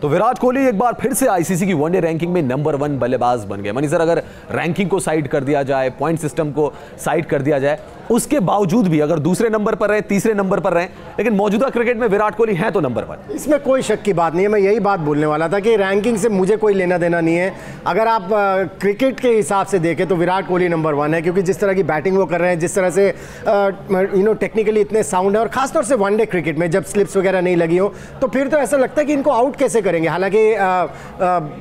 तो विराट कोहली एक बार फिर से आईसीसी की वनडे रैंकिंग में नंबर 1 बल्लेबाज बन गए। मनी सर, अगर रैंकिंग को साइड कर दिया जाए, पॉइंट सिस्टम को साइड कर दिया जाए, उसके बावजूद भी अगर दूसरे नंबर पर रहे, तीसरे नंबर पर रहे, लेकिन मौजूदा क्रिकेट में विराट कोहली हैं तो नंबर 1। इसमें कोई शक की बात नहीं है। मैं यही बात बोलने वाला था कि रैंकिंग से मुझे कोई लेना देना नहीं है। अगर आप क्रिकेट के हिसाब से देखें तो विराट कोहली नंबर 1 है, क्योंकि जिस तरह की बैटिंग वो कर रहे हैं, जिस तरह से टेक्निकली इतने साउंड है, और खासतौर से वनडे क्रिकेट में जब स्लिप्स वगैरह नहीं लगी हो तो फिर तो ऐसा लगता है कि इनको आउट कैसे करेंगे। हालांकि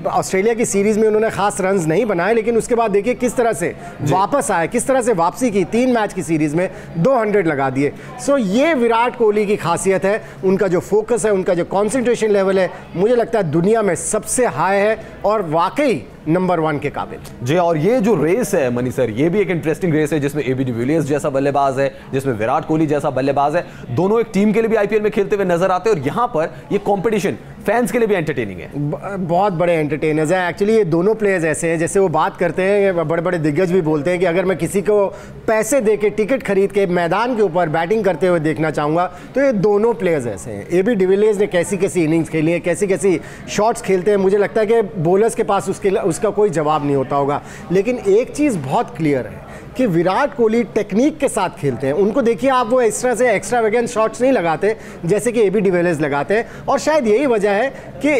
ऑस्ट्रेलिया की सीरीज में उन्होंने खास रन्स नहीं बनाए, लेकिन उसके बाद देखिए किस तरह से वापस आए, किस तरह से वापसी की। 3 मैच की सीरीज में 200 लगा दिए। सो ये विराट कोहली की खासियत है, उनका जो फोकस है, उनका जो कंसंट्रेशन लेवल है, मुझे लगता है दुनिया में सबसे हाई है और वाकई नंबर 1 के काबिल जी। और ये जो रेस है मनी सर, ये भी एक इंटरेस्टिंग रेस है जिसमें एबी डिविलियर्स जैसा बल्लेबाज है, जिसमें विराट कोहली जैसा बल्लेबाज है। दोनों एक टीम के लिए भी आईपीएल में खेलते हुए नजर आते हैं, और यहां पर ये कंपटीशन फैंस के लिए भी एंटरटेनिंग है। बहुत बड़े एंटरटेनर्स हैं। एक्चुअली ये दोनों प्लेयर्स ऐसे हैं, जैसे वो बात करते हैं, बड़े बड़े दिग्गज भी बोलते हैं कि अगर मैं किसी को पैसे दे के टिकट खरीद के मैदान के ऊपर बैटिंग करते हुए देखना चाहूँगा तो ये दोनों प्लेयर्स ऐसे हैं। एबी डिविलियर्स ने कैसी कैसी इनिंग्स खेली है, कैसी कैसी शॉट्स खेलते हैं, मुझे लगता है कि बॉलर्स के पास उसका कोई जवाब नहीं होता होगा। लेकिन एक चीज़ बहुत क्लियर है कि विराट कोहली टेक्निक के साथ खेलते हैं। उनको देखिए आप, वो इस तरह से एक्स्ट्रावेगेंट शॉट्स नहीं लगाते जैसे कि एबी डिविलियर्स लगाते हैं, और शायद यही वजह है कि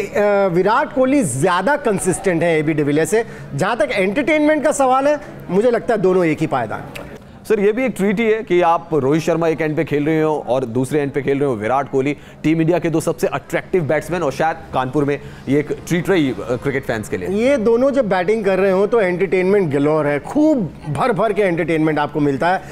विराट कोहली ज़्यादा कंसिस्टेंट है एबी डिविलियर्स से। जहाँ तक एंटरटेनमेंट का सवाल है, मुझे लगता है दोनों एक ही पायदान। सर, ये भी एक ट्रीट ही है कि आप रोहित शर्मा एक एंड पे खेल रहे हो और दूसरे एंड पे खेल रहे हो विराट कोहली, टीम इंडिया के 2 सबसे अट्रैक्टिव बैट्समैन, और शायद कानपुर में ये एक ट्रीट रही क्रिकेट फैंस के लिए। ये दोनों जब बैटिंग कर रहे हो तो एंटरटेनमेंट गलोर है, खूब भर भर के एंटरटेनमेंट आपको मिलता है।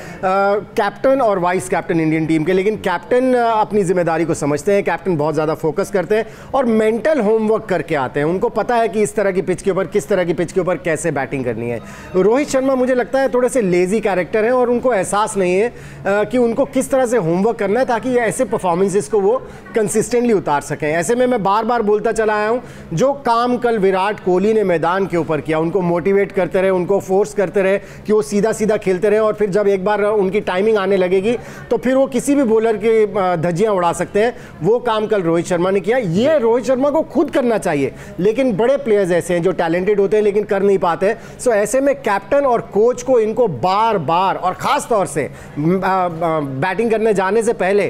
कैप्टन और वाइस कैप्टन इंडियन टीम के, लेकिन कैप्टन अपनी जिम्मेदारी को समझते हैं, कैप्टन बहुत ज़्यादा फोकस करते हैं और मेंटल होमवर्क करके आते हैं। उनको पता है कि इस तरह की पिच के ऊपर, किस तरह की पिच के ऊपर कैसे बैटिंग करनी है। रोहित शर्मा मुझे लगता है थोड़े से लेजी कैरेक्टर है और उनको एहसास नहीं है कि उनको किस तरह से होमवर्क करना है ताकि ऐसे परफॉर्मेंसेस को वो कंसिस्टेंटली उतार सकें। ऐसे में मैं बार बार बोलता चला आया हूं, जो काम कल विराट कोहली ने मैदान के ऊपर किया, उनको मोटिवेट करते रहे, उनको फोर्स करते रहे कि वो सीधा सीधा खेलते रहे, और फिर जब एक बार उनकी टाइमिंग आने लगेगी तो फिर वो किसी भी बॉलर की धज्जियां उड़ा सकते हैं। वो काम कल रोहित शर्मा ने किया। ये रोहित शर्मा को खुद करना चाहिए, लेकिन बड़े प्लेयर्स ऐसे हैं जो टैलेंटेड होते हैं लेकिन कर नहीं पाते। सो ऐसे में कैप्टन और कोच को इनको बार बार और खास तौर से बैटिंग करने जाने से पहले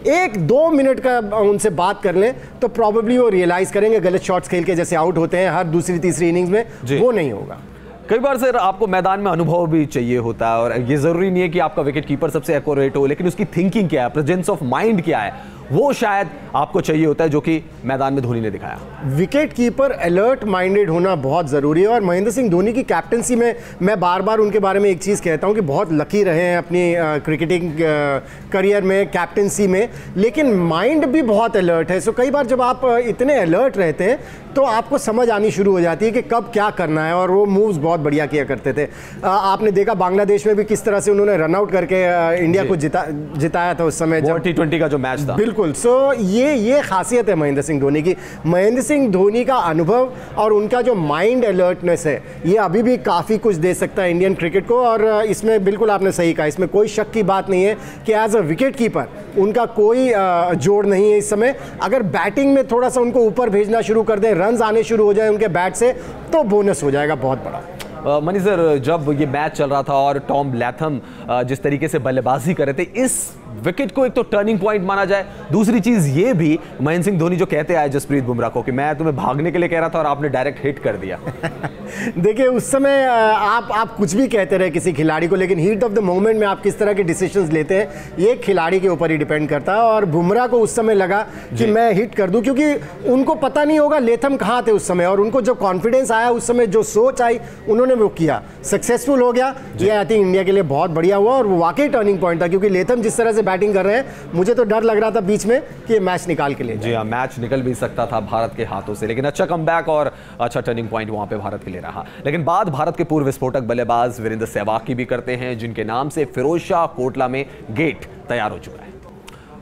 1-2 मिनट का उनसे बात कर लें तो प्रॉबेबली वो रियलाइज करेंगे गलत शॉट्स खेल के जैसे आउट होते हैं हर दूसरी तीसरी इनिंग्स में, वो नहीं होगा। कई बार सर आपको मैदान में अनुभव भी चाहिए होता है, और ये जरूरी नहीं है कि आपका विकेट कीपर सबसे एक्यूरेट हो, लेकिन उसकी थिंकिंग क्या है, प्रेजेंस ऑफ माइंड क्या है, वो शायद आपको चाहिए होता है, जो कि मैदान में धोनी ने दिखाया। विकेट कीपर अलर्ट माइंडेड होना बहुत ज़रूरी है, और महेंद्र सिंह धोनी की कैप्टनसी में मैं बार बार उनके बारे में एक चीज़ कहता हूं कि बहुत लकी रहे हैं अपनी क्रिकेटिंग करियर में, कैप्टनसी में, लेकिन माइंड भी बहुत अलर्ट है। सो कई बार जब आप इतने अलर्ट रहते हैं तो आपको समझ आनी शुरू हो जाती है कि कब क्या करना है, और वो मूव्स बहुत बढ़िया किया करते थे। आपने देखा बांग्लादेश में भी किस तरह से उन्होंने रन आउट करके इंडिया को जिताया था उस समय जब T20 का जो मैच था। बिल्कुल। सो ये खासियत है महेंद्र सिंह धोनी की। महेंद्र सिंह धोनी का अनुभव और उनका जो माइंड अलर्टनेस है, ये अभी भी काफ़ी कुछ दे सकता है इंडियन क्रिकेट को, और इसमें बिल्कुल आपने सही कहा, इसमें कोई शक की बात नहीं है कि एज अ विकेट कीपर उनका कोई जोड़ नहीं है इस समय। अगर बैटिंग में थोड़ा सा उनको ऊपर भेजना शुरू कर दें, रन्स आने शुरू हो जाए उनके बैट से, तो बोनस हो जाएगा बहुत बड़ा। मनी सर, जब ये मैच चल रहा था और टॉम लैथम जिस तरीके से बल्लेबाजी कर रहे थे, इस विकेट को एक तो टर्निंग पॉइंट माना जाए, दूसरी चीज ये भी महेंद्र सिंह धोनी जो कहते आए जसप्रीत बुमराह को कि मैं तुम्हें भागने के लिए कह रहा था और आपने डायरेक्ट हिट कर दिया। देखिए उस समय आप कुछ भी कहते रहे किसी खिलाड़ी को, लेकिन हीट ऑफ द मोमेंट में आप किस तरह के डिसीजंस लेते हैं ये खिलाड़ी के ऊपर ही डिपेंड करता है। और बुमराह को उस समय लगा कि मैं हिट कर दूं, क्योंकि उनको पता नहीं होगा लेथम कहाँ थे उस समय, और उनको जो कॉन्फिडेंस आया उस समय, जो सोच आई, उन्होंने वो किया, सक्सेसफुल हो गया। ये आई थिंक इंडिया के लिए बहुत बढ़िया हुआ, और वो वाकई टर्निंग पॉइंट था, क्योंकि लेथम जिस तरह से बैटिंग कर रहे हैं, मुझे तो डर लग रहा था बीच में कि ये मैच निकाल के ले जाए। जी हाँ, मैच निकल भी सकता था भारत के हाथों से, लेकिन अच्छा कमबैक और अच्छा टर्निंग पॉइंट वहां पे भारत के लिए रहा। लेकिन बात भारत के पूर्व विस्फोटक बल्लेबाज वीरेंद्र सहवाग की भी करते हैं, जिनके नाम से फिरोजशाह कोटला में गेट तैयार हो चुका है।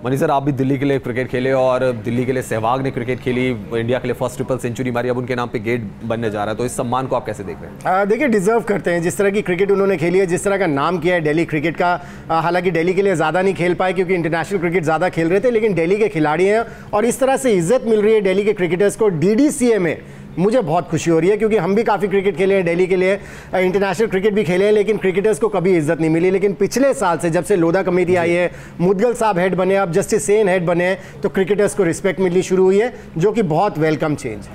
मनी सर, आप भी दिल्ली के लिए क्रिकेट खेले और दिल्ली के लिए सहवाग ने क्रिकेट खेली, इंडिया के लिए फर्स्ट ट्रिपल सेंचुरी मारी, अब उनके नाम पे गेट बनने जा रहा है, तो इस सम्मान को आप कैसे देख रहे हैं? देखिए, डिजर्व करते हैं जिस तरह की क्रिकेट उन्होंने खेली है, जिस तरह का नाम किया है दिल्ली क्रिकेट का। हालांकि दिल्ली के लिए ज़्यादा नहीं खेल पाए क्योंकि इंटरनेशनल क्रिकेट ज़्यादा खेल रहे थे, लेकिन दिल्ली के खिलाड़ी हैं और इस तरह से इज्जत मिल रही है दिल्ली के क्रिकेटर्स को DDCA में। मुझे बहुत खुशी हो रही है क्योंकि हम भी काफ़ी क्रिकेट खेले हैं दिल्ली के लिए, इंटरनेशनल क्रिकेट भी खेले हैं, लेकिन क्रिकेटर्स को कभी इज्जत नहीं मिली। लेकिन पिछले साल से जब से लोधा कमेटी आई है, मुदगल साहब हेड बने, अब जस्टिस सेन हेड बने हैं, तो क्रिकेटर्स को रिस्पेक्ट मिलनी शुरू हुई है, जो कि बहुत वेलकम चेंज है।